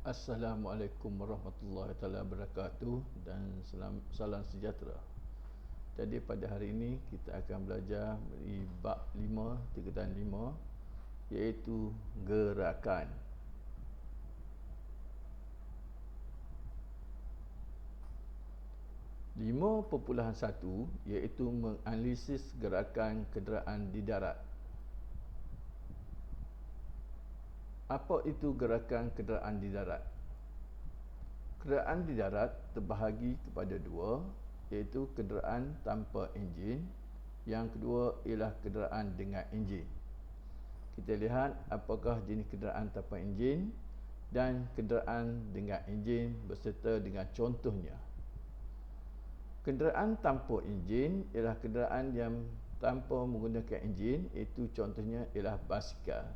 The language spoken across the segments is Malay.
Assalamualaikum warahmatullahi wabarakatuh dan salam sejahtera. Jadi pada hari ini kita akan belajar di bab 5, tingkatan 5, iaitu gerakan. Lima 5.1 iaitu menganalisis gerakan kenderaan di darat. Apa itu gerakan kenderaan di darat? Kenderaan di darat terbahagi kepada dua, iaitu kenderaan tanpa enjin. Yang kedua ialah kenderaan dengan enjin. Kita lihat apakah jenis kenderaan tanpa enjin dan kenderaan dengan enjin berserta dengan contohnya. Kenderaan tanpa enjin ialah kenderaan yang tanpa menggunakan enjin, iaitu contohnya ialah basikal.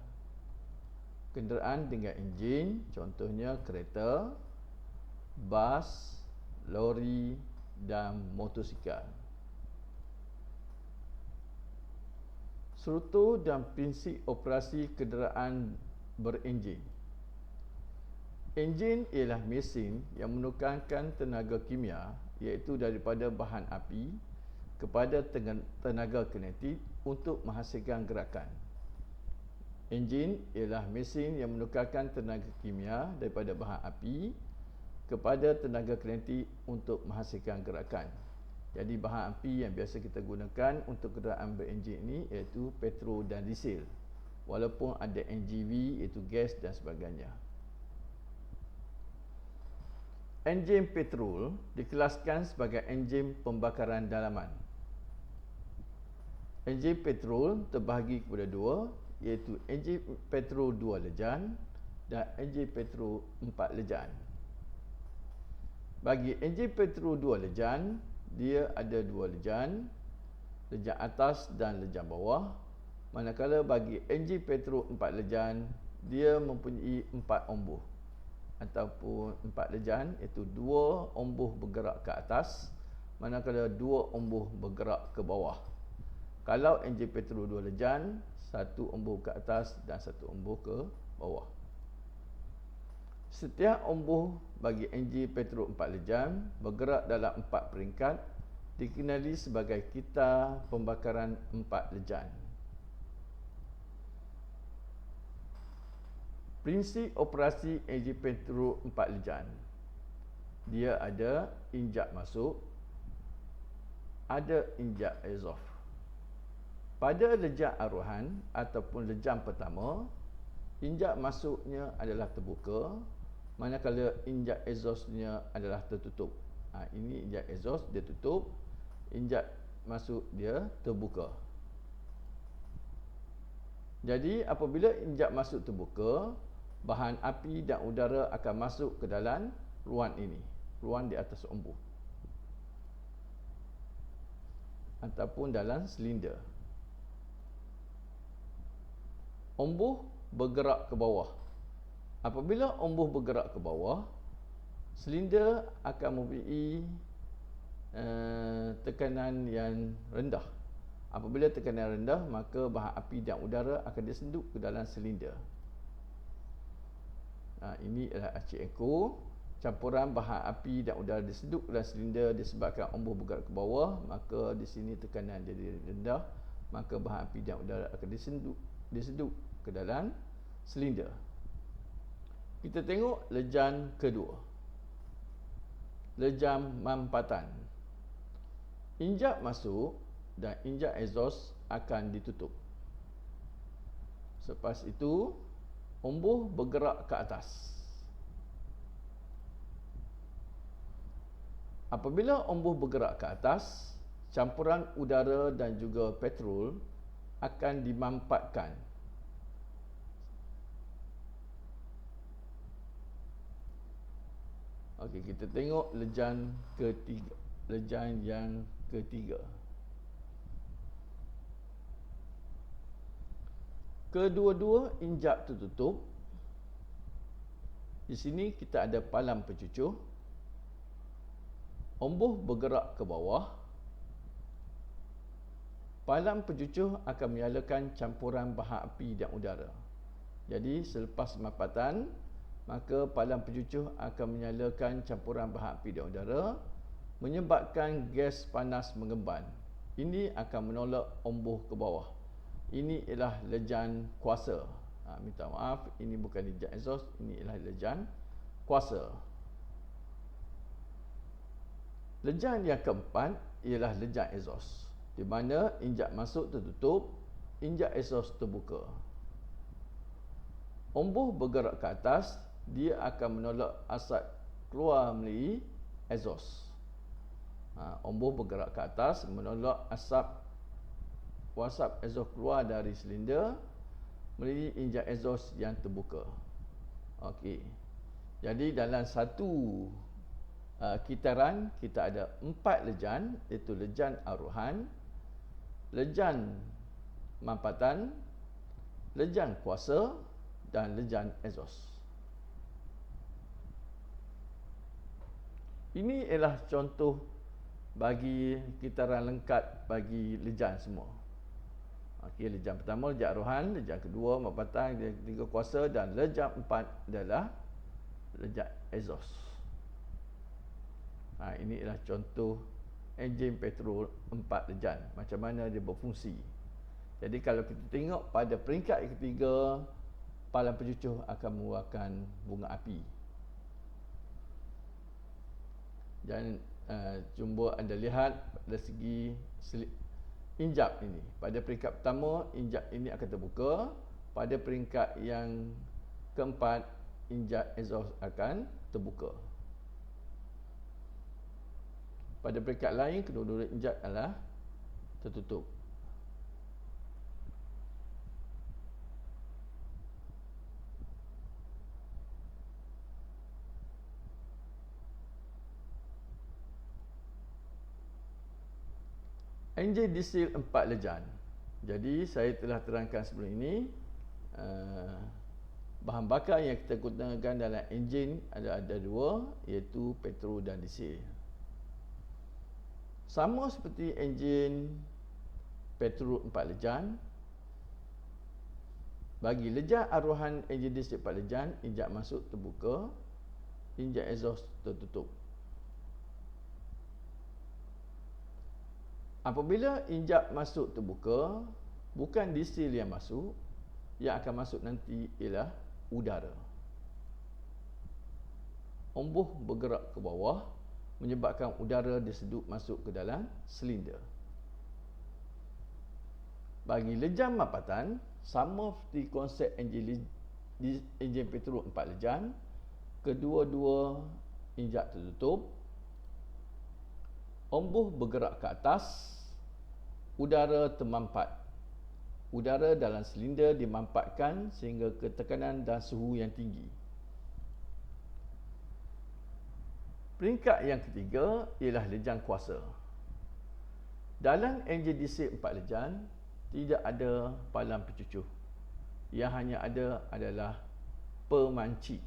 Kenderaan dengan enjin contohnya kereta, bas, lori dan motosikal. Struktur dan prinsip operasi kenderaan berenjin. Enjin ialah mesin yang menukarkan tenaga kimia, iaitu daripada bahan api kepada tenaga kinetik untuk menghasilkan gerakan. Enjin ialah mesin yang menukarkan tenaga kimia daripada bahan api kepada tenaga kinetik untuk menghasilkan gerakan. Jadi bahan api yang biasa kita gunakan untuk kenderaan berenjin ini iaitu petrol dan diesel. Walaupun ada NGV iaitu gas dan sebagainya. Enjin petrol dikelaskan sebagai enjin pembakaran dalaman. Enjin petrol terbahagi kepada dua, iaitu enjin petrol 2 lejan dan enjin petrol 4 lejan. Bagi enjin petrol 2 lejan, dia ada 2 lejan, lejan atas dan lejan bawah. Manakala bagi enjin petrol 4 lejan, dia mempunyai 4 ombuh ataupun 4 lejan, iaitu 2 ombuh bergerak ke atas, manakala 2 ombuh bergerak ke bawah. Kalau enjin petrol 2 lejan, 1 ombuh ke atas dan 1 ombuh ke bawah. Setiap ombuh bagi enjin petrol 4 lejan bergerak dalam 4 peringkat, dikenali sebagai kita pembakaran 4 lejan. Prinsip operasi enjin petrol 4 lejan. Dia ada injak masuk, ada injak exhaust. Pada lejan aruhan ataupun lejan pertama, injak masuknya adalah terbuka, manakala injak exhaustnya adalah tertutup. Ini injak exhaust dia tutup, injak masuk dia terbuka. Jadi apabila injak masuk terbuka, bahan api dan udara akan masuk ke dalam ruang ini, ruang di atas ombuh ataupun dalam silinder. Ombuh bergerak ke bawah. Apabila ombuh bergerak ke bawah, silinder akan mempunyai tekanan yang rendah. Apabila tekanan rendah, maka bahan api dan udara akan disenduk ke dalam silinder. Ini adalah acik ekor. Campuran bahan api dan udara disenduk ke dalam silinder disebabkan ombuh bergerak ke bawah, maka di sini tekanan jadi rendah, maka bahan api dan udara akan disenduk ke dalam silinder. Kita tengok lejan kedua. Lejan mampatan. Injak masuk dan injak exhaust akan ditutup. Selepas itu, ombuh bergerak ke atas. Apabila ombuh bergerak ke atas, campuran udara dan juga petrol akan dimampatkan. Okey, kita tengok lejan ketiga, lejan yang ketiga. Kedua-dua injak tertutup. Di sini kita ada palang pencucuh. Ombuh bergerak ke bawah. Palang pencucuh akan menyalakan campuran bahan api dan udara. Jadi selepas mampatan, maka palang pencucuh akan menyalakan campuran bahan api dan udara, menyebabkan gas panas mengemban. Ini akan menolak ombuh ke bawah. Ini ialah lejan kuasa. Minta maaf, ini bukan lejan exhaust, ini ialah lejan kuasa. Lejan yang keempat ialah lejan exhaust, di mana injak masuk tertutup, injak exhaust terbuka. Ombuh bergerak ke atas, dia akan menolak asap keluar melalui exhaust. Ombuh bergerak ke atas, menolak asap exhaust keluar dari silinder melalui injak exhaust yang terbuka. Okey. Jadi dalam satu kitaran kita ada 4 lejan, iaitu lejan aruhan, lejan mampatan, lejan kuasa dan lejan exhaust. Ini ialah contoh bagi kitaran lengkap bagi lejan semua. Okey, lejan pertama lejan aruhan, lejan kedua mampatan, lejan ketiga kuasa dan lejan 4 adalah lejan exhaust. Ini ialah contoh enjin petrol 4 lejan, macam mana dia berfungsi. Jadi kalau kita tengok pada peringkat yang ketiga, palang pencucuh akan mengeluarkan bunga api. Dan cuba anda lihat dari segi injap ini. Pada peringkat pertama, injap ini akan terbuka. Pada peringkat yang keempat, injap exhaust akan terbuka. Pada peringkat lain, kedua-dua injap adalah tertutup. Enjin diesel 4 lejan. Jadi saya telah terangkan sebelum ini, bahan bakar yang kita gunakan dalam enjin ada dua, iaitu petrol dan diesel. Sama seperti enjin petrol 4 lejan, bagi lejan aruhan enjin diesel 4 lejan, injak masuk terbuka, injak exhaust tertutup. Apabila injak masuk terbuka, bukan diesel yang masuk, yang akan masuk nanti ialah udara. Ombuh bergerak ke bawah, menyebabkan udara disedut masuk ke dalam silinder. Bagi lejan mampatan, sama seperti konsep enjin petrol 4 lejan, kedua-dua injak tertutup, ombuh bergerak ke atas, udara termampat. Udara dalam silinder dimampatkan sehingga ketekanan dan suhu yang tinggi. Peringkat yang ketiga ialah lejan kuasa. Dalam enjin diesel 4 lejan, tidak ada palang pencucuh. Yang hanya ada adalah pemancit.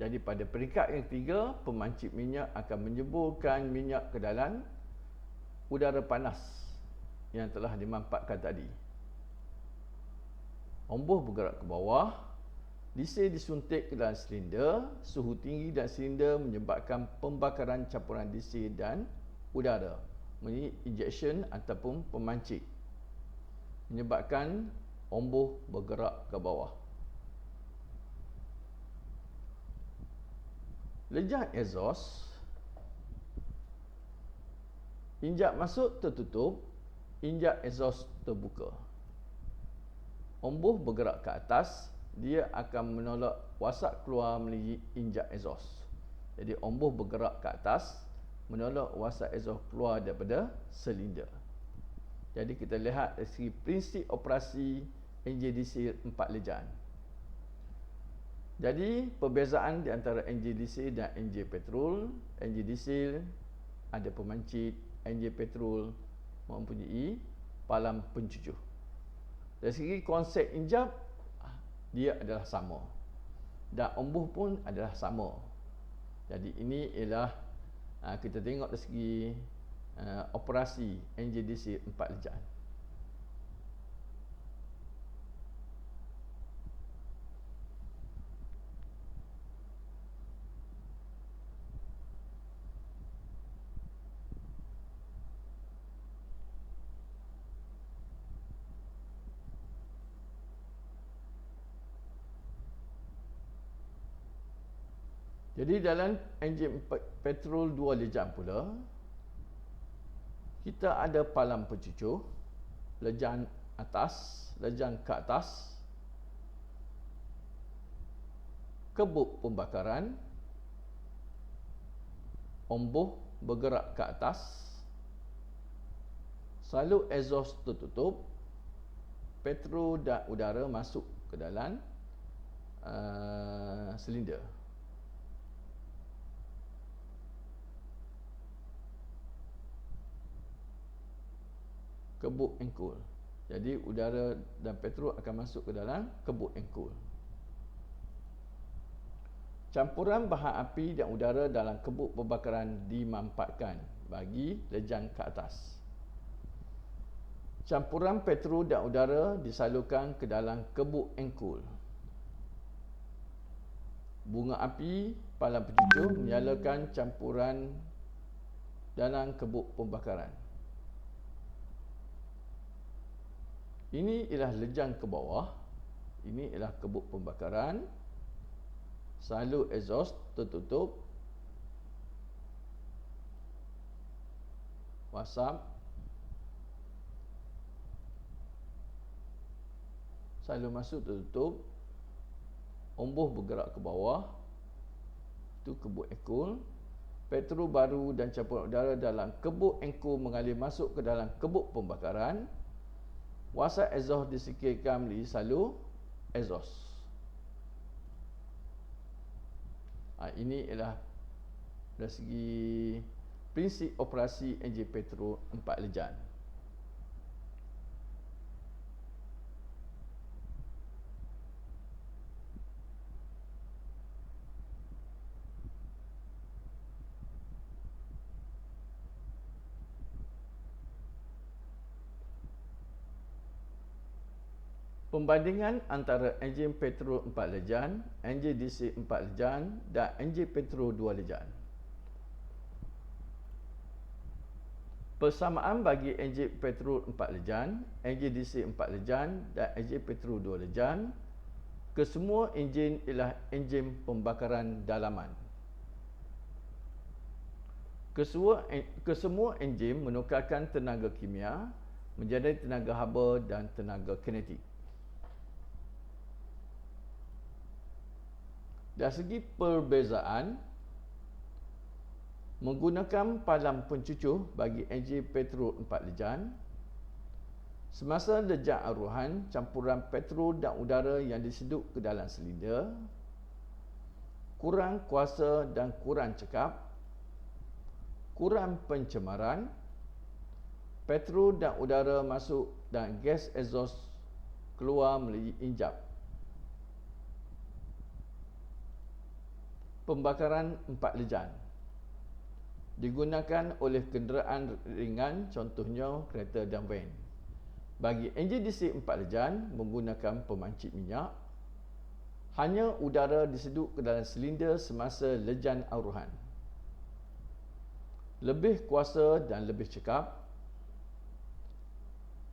Jadi pada peringkat yang ketiga, pemancit minyak akan menyeburkan minyak ke dalam udara panas yang telah dimampatkan tadi. Ombuh bergerak ke bawah, diesel disuntik ke dalam silinder, suhu tinggi dan silinder menyebabkan pembakaran campuran diesel dan udara melalui injection ataupun pemancit, menyebabkan ombuh bergerak ke bawah. Lejan exhaust, injak masuk tertutup, injak exhaust terbuka. Ombuh bergerak ke atas, dia akan menolak wasap keluar melalui injak exhaust. Jadi ombuh bergerak ke atas, menolak wasap exhaust keluar daripada silinder. Jadi kita lihat dari segi prinsip operasi enjin diesel 4 lejan. Jadi perbezaan di antara enjin diesel dan enjin petrol, enjin diesel ada pemancit, enjin petrol mempunyai palang pencucuh. Dari segi konsep injap, dia adalah sama, dan ombuh pun adalah sama. Jadi ini ialah kita tengok dari segi operasi enjin diesel 4 lejan. Jadi dalam enjin petrol 2 lejang pula, kita ada palang pencucur, lejang atas, lejang ke atas, kebuk pembakaran, omboh bergerak ke atas, salur exhaust tertutup, petrol dan udara masuk ke dalam silinder. Kebuk engkol. Jadi udara dan petrol akan masuk ke dalam kebuk engkol. Campuran bahan api dan udara dalam kebuk pembakaran dimanfaatkan bagi lejang ke atas. Campuran petrol dan udara disalurkan ke dalam kebuk engkol. Bunga api palang pencucur menyalakan campuran dalam kebuk pembakaran. Ini ialah lejang ke bawah. Ini ialah kebuk pembakaran. Salur exhaust tertutup. Wasap. Salur masuk tertutup. Omboh bergerak ke bawah. Itu kebuk engkol. Petrol baru dan campuran udara dalam kebuk engkol mengalir masuk ke dalam kebuk pembakaran. Wasap exhaust disikirkan melalui salur exhaust. Ini ialah dari segi prinsip operasi enjin petrol 4 lejang. Perbandingan antara enjin petrol 4 lejang, enjin diesel 4 lejang dan enjin petrol 2 lejang. Persamaan bagi enjin petrol 4 lejang, enjin diesel 4 lejang dan enjin petrol 2 lejang. Kesemua enjin ialah enjin pembakaran dalaman. Kesemua enjin menukarkan tenaga kimia menjadi tenaga haba dan tenaga kinetik. Dari segi perbezaan, menggunakan palang pencucur bagi enjin petrol 4 lejang, semasa lejang aruhan, campuran petrol dan udara yang disedut ke dalam silinder, kurang kuasa dan kurang cekap, kurang pencemaran, petrol dan udara masuk dan gas exhaust keluar melalui injap. Pembakaran 4 lejang digunakan oleh kenderaan ringan, contohnya kereta dan van. Bagi enjin diesel 4 lejang menggunakan pemancit minyak, hanya udara disedut ke dalam silinder semasa lejang aruhan. Lebih kuasa dan lebih cekap,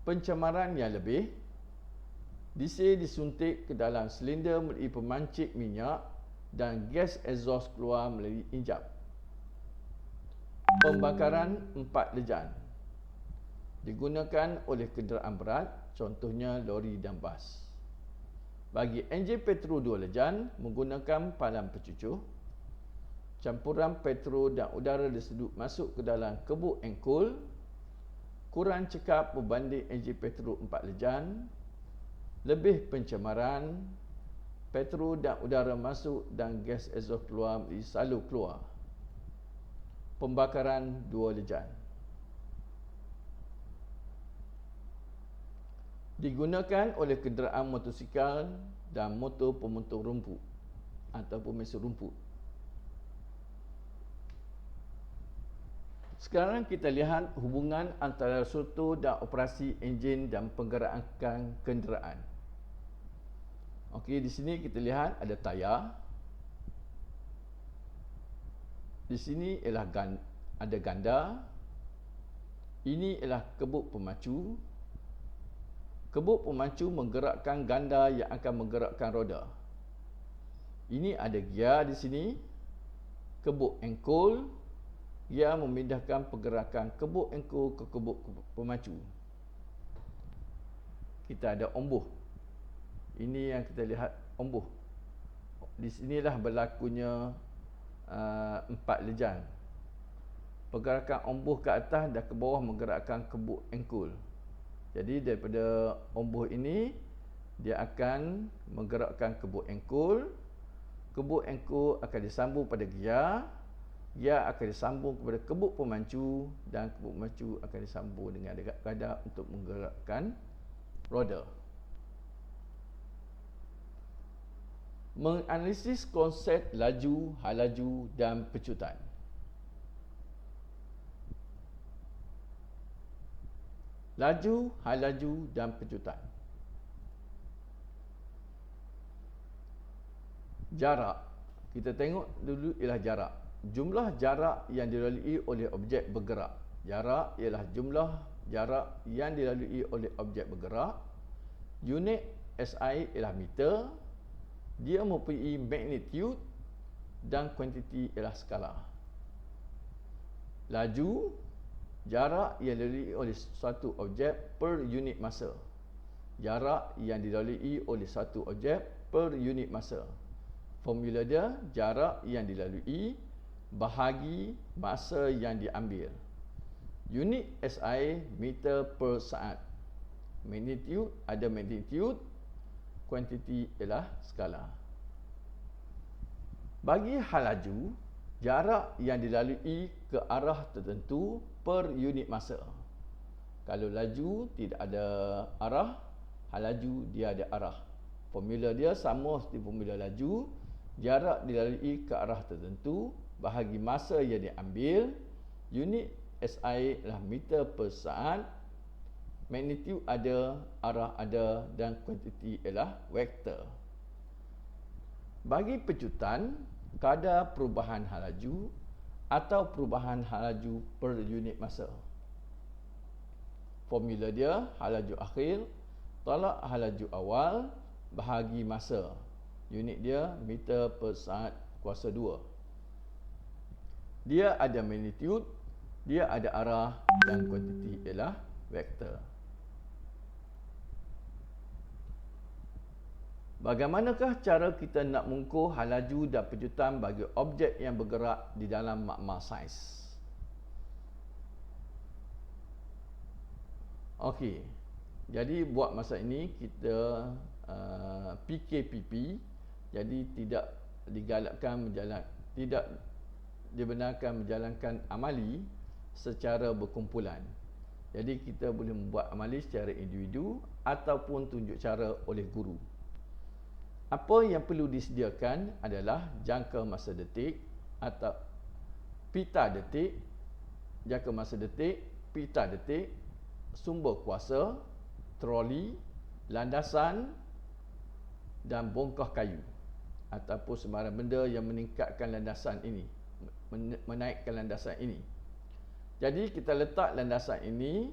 pencemaran yang lebih, diesel disuntik ke dalam silinder melalui pemancit minyak dan gas exhaust keluar melalui injap. Pembakaran 4 lejang digunakan oleh kenderaan berat, contohnya lori dan bas. Bagi enjin petrol 2 lejang menggunakan palang pencucur, campuran petrol dan udara disedut masuk ke dalam kebuk engkol, kurang cekap berbanding enjin petrol 4 lejang, lebih pencemaran, petrol dan udara masuk dan gas exhaust keluar melalui salur keluar. Pembakaran 2 lejang digunakan oleh kenderaan motosikal dan motor pemotong rumput ataupun mesin rumput. Sekarang kita lihat hubungan antara struktur dan operasi enjin dan penggerakan kenderaan. Okey, di sini kita lihat ada tayar. Di sini ialah ada ganda. Ini ialah kebuk pemacu. Kebuk pemacu menggerakkan ganda yang akan menggerakkan roda. Ini ada gear di sini. kebuk engkol, ia memindahkan pergerakan kebuk engkol ke kebuk pemacu. Kita ada ombuh. Ini yang kita lihat ombuh. Di sinilah berlakunya 4 lejan. Pergerakan ombuh ke atas dan ke bawah menggerakkan kebuk engkol. Jadi daripada ombuh ini, dia akan menggerakkan kebuk engkol. Kebuk engkol akan disambung pada gear. Gear akan disambung kepada kebuk pemancu. Dan kebuk pemancu akan disambung dengan garda untuk menggerakkan roda. Menganalisis konsep laju, halaju dan pecutan. Laju, halaju dan pecutan. Jarak. Kita tengok dulu ialah jarak. Jumlah jarak yang dilalui oleh objek bergerak. Jarak ialah jumlah jarak yang dilalui oleh objek bergerak. Unit SI ialah meter. Dia mempunyai magnitude dan kuantiti ialah skala. Laju, jarak yang dilalui oleh suatu objek per unit masa. Jarak yang dilalui oleh satu objek per unit masa. Formula dia, jarak yang dilalui bahagi masa yang diambil. Unit SI, meter per saat. Magnitude, ada magnitude. Kuantiti ialah skala. Bagi halaju, jarak yang dilalui ke arah tertentu per unit masa. Kalau laju tidak ada arah, halaju dia ada arah. Formula dia sama seperti formula laju. Jarak dilalui ke arah tertentu bahagi masa yang diambil. Unit SI adalah meter per saat. Magnitude ada, arah ada dan kuantiti ialah vektor. Bagi pecutan, kadar perubahan halaju atau perubahan halaju per unit masa. Formula dia, halaju akhir tolak halaju awal bahagi masa. Unit dia meter per saat kuasa 2. Dia ada magnitude, dia ada arah dan kuantiti ialah vektor. Bagaimanakah cara kita nak mengukur halaju dan pecutan bagi objek yang bergerak di dalam makmal saiz? Okey. Jadi buat masa ini kita PKPP, jadi tidak dibenarkan menjalankan amali secara berkumpulan. Jadi kita boleh membuat amali secara individu ataupun tunjuk cara oleh guru. Apa yang perlu disediakan adalah jangka masa detik atau pita detik, jangka masa detik, pita detik, sumber kuasa, troli, landasan dan bongkah kayu ataupun sembarang benda yang meningkatkan landasan ini, menaikkan landasan ini. Jadi kita letak landasan ini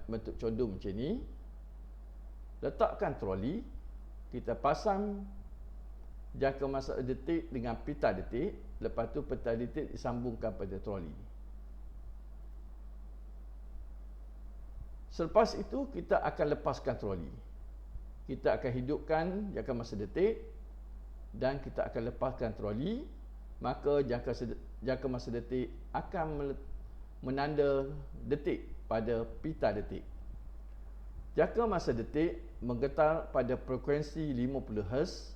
bentuk condom macam ni. Letakkan troli, kita pasang jangka masa detik dengan pita detik, lepas tu pita detik disambungkan pada troli. Selepas itu kita akan lepaskan troli. Kita akan hidupkan jangka masa detik dan kita akan lepaskan troli, maka jangka masa detik akan menanda detik pada pita detik. Jangka masa detik menggetar pada frekuensi 50 Hz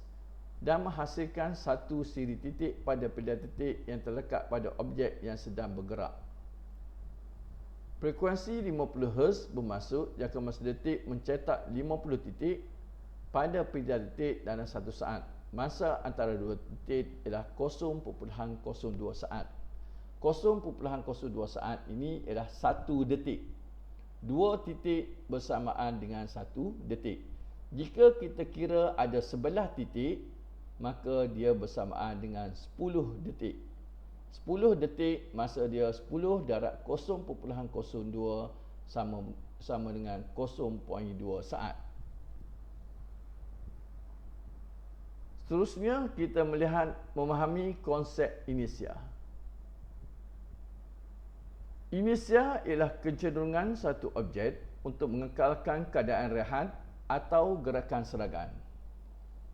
dan menghasilkan satu siri titik pada pilihan titik yang terlekat pada objek yang sedang bergerak. Frekuensi 50 Hz bermaksud jangka masa detik mencetak 50 titik pada pilihan titik dalam satu saat. Masa antara dua titik ialah 0.02 saat. 0.02 saat ini ialah 1 detik. 2 titik bersamaan dengan 1 detik. Jika kita kira ada 11 titik, maka dia bersamaan dengan 10 detik. 10 detik masa dia 10 darab 0.02 sama dengan 0.2 saat. Seterusnya kita memahami konsep inersia. Inersia ialah kecenderungan satu objek untuk mengekalkan keadaan rehat atau gerakan seragam,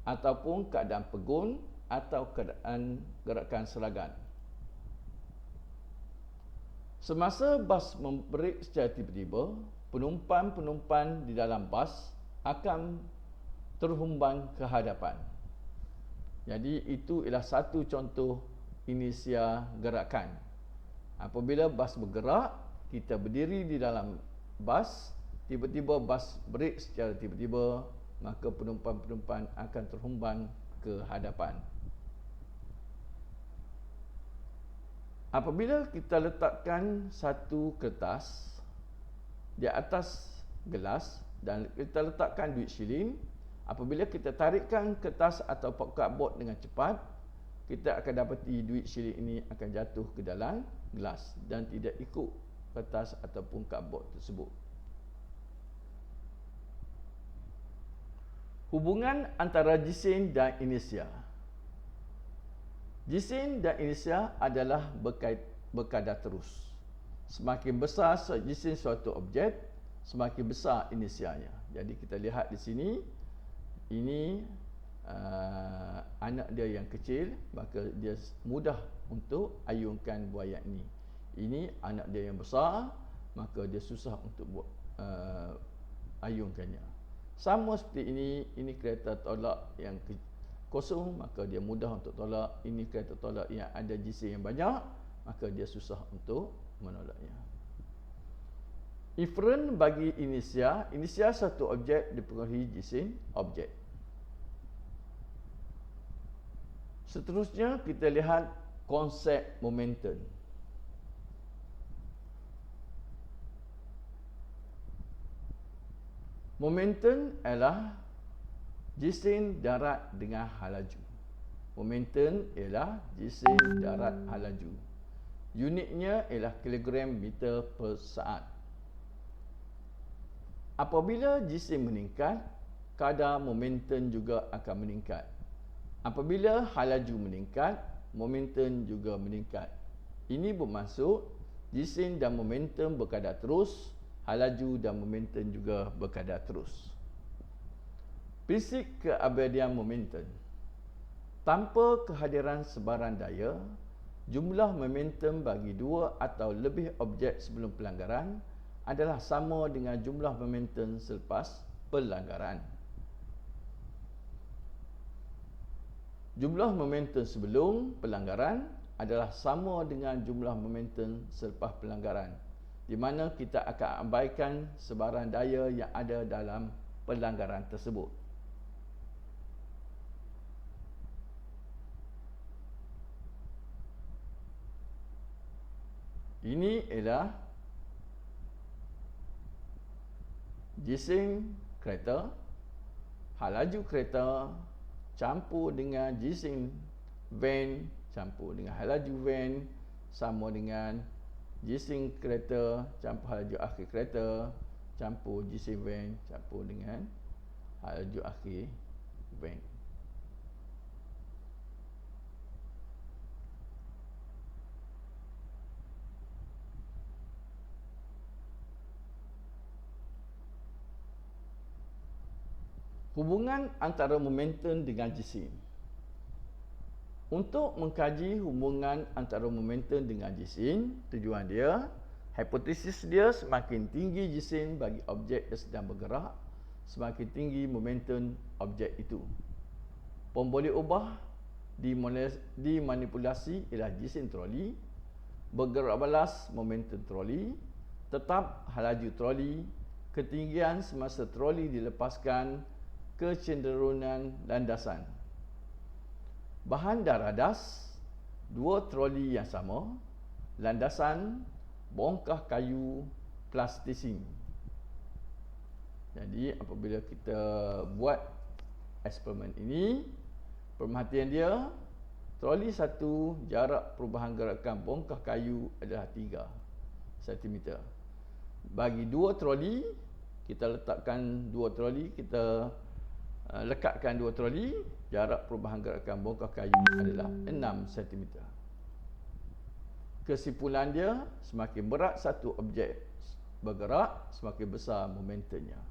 ataupun keadaan pegun atau keadaan gerakan seragam. Semasa bas memberik secara tiba-tiba, penumpang-penumpang di dalam bas akan terhumbang ke hadapan. Jadi itu ialah satu contoh inersia gerakan. Apabila bas bergerak, kita berdiri di dalam bas, tiba-tiba bas break secara tiba-tiba, maka penumpang-penumpang akan terhumbang ke hadapan. Apabila kita letakkan satu kertas di atas gelas dan kita letakkan duit shilling, apabila kita tarikkan kertas atau cardboard dengan cepat, kita akan dapati duit shilling ini akan jatuh ke dalam gelas dan tidak ikut kertas ataupun cardboard tersebut. Hubungan antara jisim dan inersia. Jisim dan inersia adalah berkadar terus. Semakin besar jisim suatu objek, semakin besar inersianya. Jadi kita lihat di sini, ini anak dia yang kecil, maka dia mudah untuk ayunkan buaya ini. Ini anak dia yang besar, maka dia susah untuk ayunkannya. Sama seperti ini kereta tolak yang kosong, maka dia mudah untuk tolak. Ini kereta tolak yang ada jisim yang banyak, maka dia susah untuk menolaknya. Inferen bagi inersia satu objek dipengaruhi jisim objek. Seterusnya kita lihat konsep momentum. Momentum adalah jisim darat dengan hal laju. Momentum ialah jisim darat hal laju. Unitnya ialah kilogram meter per saat. Apabila jisim meningkat, kadar momentum juga akan meningkat. Apabila hal laju meningkat, momentum juga meningkat. Ini bermaksud jisim dan momentum berkadar terus, hal laju dan momentum juga berkadar terus. Prinsip keabadian momentum. Tanpa kehadiran sebarang daya, jumlah momentum bagi dua atau lebih objek sebelum pelanggaran adalah sama dengan jumlah momentum selepas pelanggaran. Jumlah momentum sebelum pelanggaran adalah sama dengan jumlah momentum selepas pelanggaran, di mana kita akan abaikan sebarang daya yang ada dalam pelanggaran tersebut. Ini ialah jisim kereta, hal laju kereta campur dengan jisim van, campur dengan hal laju van, sama dengan jisim kereta campur hal laju akhir kereta, campur jisim van, campur dengan hal laju akhir van. Hubungan antara momentum dengan jisim. Untuk mengkaji hubungan antara momentum dengan jisim, tujuan dia, hipotesis dia, semakin tinggi jisim bagi objek yang sedang bergerak, semakin tinggi momentum objek itu. Pemboleh ubah dimanipulasi ialah jisim troli, bergerak balas momentum troli, tetap hal laju troli, ketinggian semasa troli dilepaskan, kecenderungan landasan. Bahan dan radas, dua troli yang sama, landasan, bongkah kayu, plastising. Jadi apabila kita buat eksperimen ini, perhatian dia, troli satu, jarak perubahan gerakan bongkah kayu adalah 3 cm. Bagi dua troli, kita letakkan dua troli, kita lekatkan dua troli, jarak perubahan gerakan bongkah kayu adalah 6 cm. Kesimpulan dia, semakin berat satu objek bergerak, semakin besar momentumnya.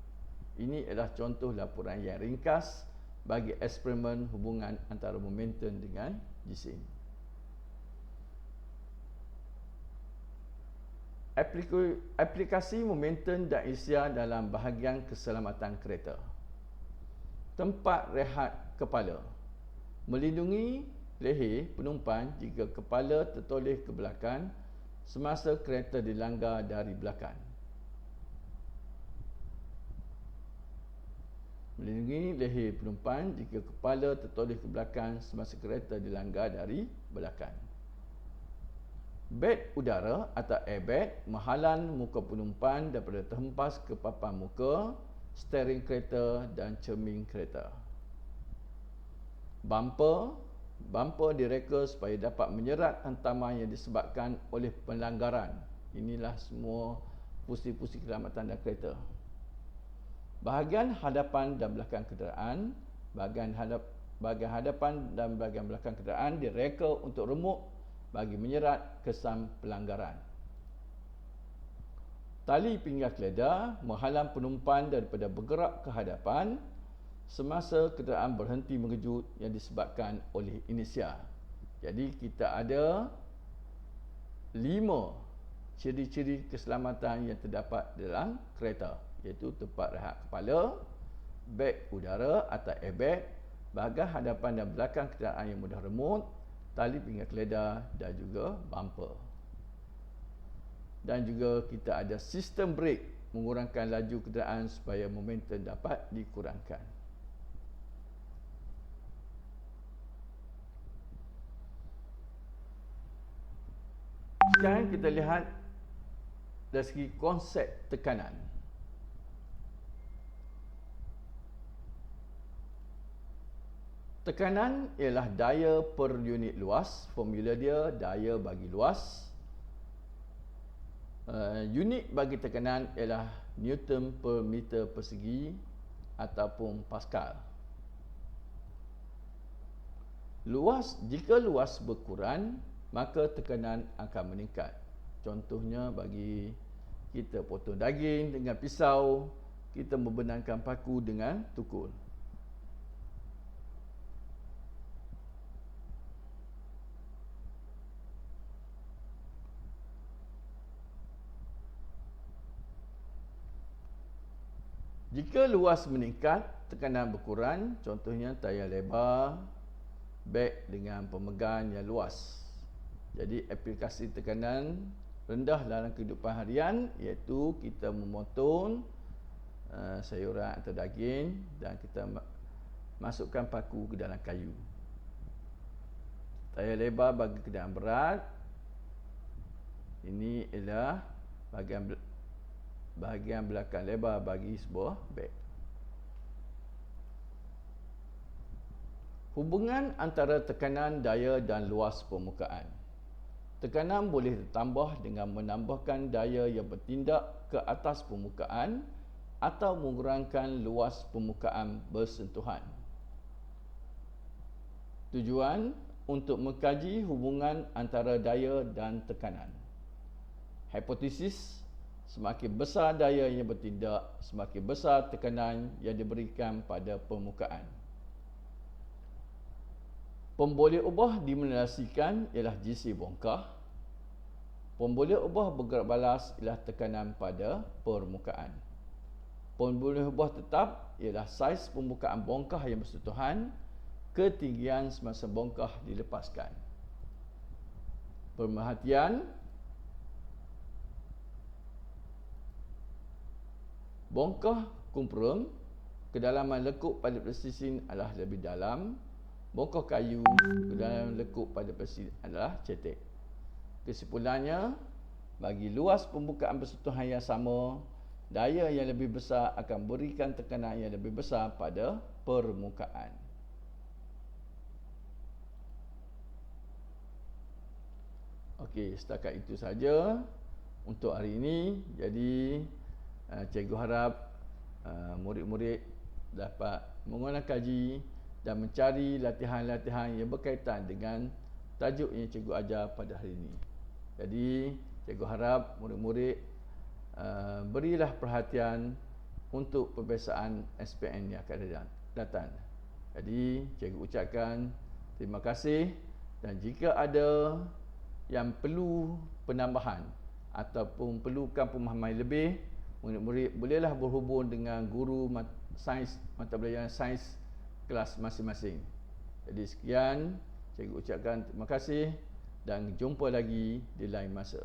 Ini adalah contoh laporan yang ringkas bagi eksperimen hubungan antara momentum dengan jisim. Aplikasi momentum dan inersia dalam bahagian keselamatan kereta. Tempat rehat kepala. Melindungi leher penumpang jika kepala tertoleh ke belakang semasa kereta dilanggar dari belakang. Melindungi leher penumpang jika kepala tertoleh ke belakang semasa kereta dilanggar dari belakang. Beg udara atau airbag menghalang muka penumpang daripada terhempas ke papan muka, steering kereta dan cermin kereta. Bumper direka supaya dapat menyerat hantaman yang disebabkan oleh pelanggaran. Inilah semua fungsi-fungsi keselamatan dalam kereta. Bahagian hadapan dan belakang kenderaan, bahagian hadapan dan bahagian belakang kenderaan direka untuk remuk bagi menyerat kesan pelanggaran. Tali pinggang keledar menghalang penumpang daripada bergerak ke hadapan semasa kenderaan berhenti mengejut yang disebabkan oleh inersia. Jadi kita ada 5 ciri-ciri keselamatan yang terdapat dalam kereta, iaitu tempat rehat kepala, beg udara atau airbag, bahagian hadapan dan belakang kenderaan yang mudah remut, tali pinggang keledar dan juga bumper. Dan juga kita ada sistem brake mengurangkan laju kenderaan supaya momentum dapat dikurangkan. Sekarang kita lihat dari segi konsep tekanan. Tekanan ialah daya per unit luas. Formula dia daya bagi luas. Unit bagi tekanan ialah Newton per meter persegi ataupun Pascal. Jika luas berkurang, maka tekanan akan meningkat. Contohnya bagi kita potong daging dengan pisau, kita membenamkan paku dengan tukul. Jika luas meningkat, tekanan berkurang, contohnya tayar lebar, beg dengan pemegang yang luas. Jadi aplikasi tekanan rendah dalam kehidupan harian iaitu kita memotong sayuran atau daging dan kita masukkan paku ke dalam kayu. Tayar lebar bagi kenderaan berat, ini ialah bahagian belakang lebar bagi sebuah beg. Hubungan antara tekanan, daya dan luas permukaan. Tekanan boleh ditambah dengan menambahkan daya yang bertindak ke atas permukaan atau mengurangkan luas permukaan bersentuhan. Tujuan untuk mengkaji hubungan antara daya dan tekanan. Hipotesis: semakin besar daya yang bertindak, semakin besar tekanan yang diberikan pada permukaan. Pemboleh ubah dinominasikan ialah GC bongkah. Pemboleh ubah bergerak balas ialah tekanan pada permukaan. Pemboleh ubah tetap ialah saiz permukaan bongkah yang bersentuhan, ketinggian semasa bongkah dilepaskan. Pemerhatian: bongkah kumpurum, kedalaman lekuk pada presisin adalah lebih dalam. Bongkah kayu, kedalaman lekuk pada presisin adalah cetek. Kesimpulannya, bagi luas permukaan bersentuhan yang sama, daya yang lebih besar akan berikan tekanan yang lebih besar pada permukaan. Okey, setakat itu saja untuk hari ini. Jadi cikgu harap murid-murid dapat mengulang kaji dan mencari latihan-latihan yang berkaitan dengan tajuk yang cikgu ajar pada hari ini. Jadi cikgu harap murid-murid berilah perhatian untuk peperiksaan SPM yang akan datang. Jadi cikgu ucapkan terima kasih, dan jika ada yang perlu penambahan ataupun perlukan pemahaman lebih, murid-murid bolehlah berhubung dengan guru sains, mata pelajaran sains kelas masing-masing. Jadi sekian, cikgu ucapkan terima kasih dan jumpa lagi di lain masa.